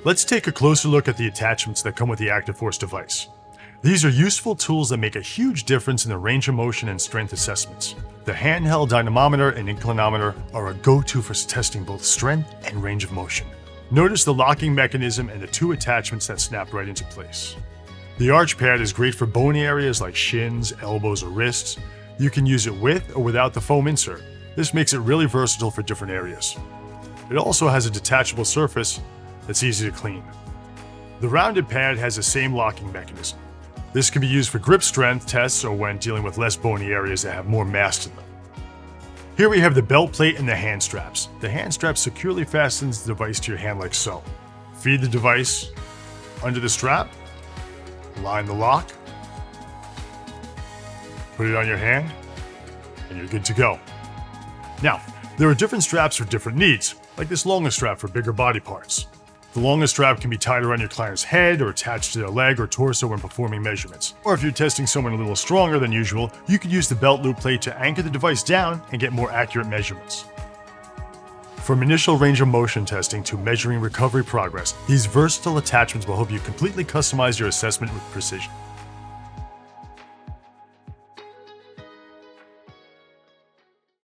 Let's take a closer look at the attachments that come with the ActivForce device. These are useful tools that make a huge difference in the range of motion and strength assessments. The handheld dynamometer and inclinometer are a go-to for testing both strength and range of motion. Notice the locking mechanism and the two attachments that snap right into place. The arch pad is great for bony areas like shins, elbows, or wrists. You can use it with or without the foam insert. This makes it really versatile for different areas. It also has a detachable surface that's easy to clean. The rounded pad has the same locking mechanism. This can be used for grip strength tests or when dealing with less bony areas that have more mass to them. Here we have the belt plate and the hand straps. The hand strap securely fastens the device to your hand like so. Feed the device under the strap, line the lock, put it on your hand, and you're good to go. Now, there are different straps for different needs, like this longer strap for bigger body parts. The longer strap can be tied around your client's head or attached to their leg or torso when performing measurements. Or if you're testing someone a little stronger than usual, you could use the belt loop plate to anchor the device down and get more accurate measurements. From initial range of motion testing to measuring recovery progress, these versatile attachments will help you completely customize your assessment with precision.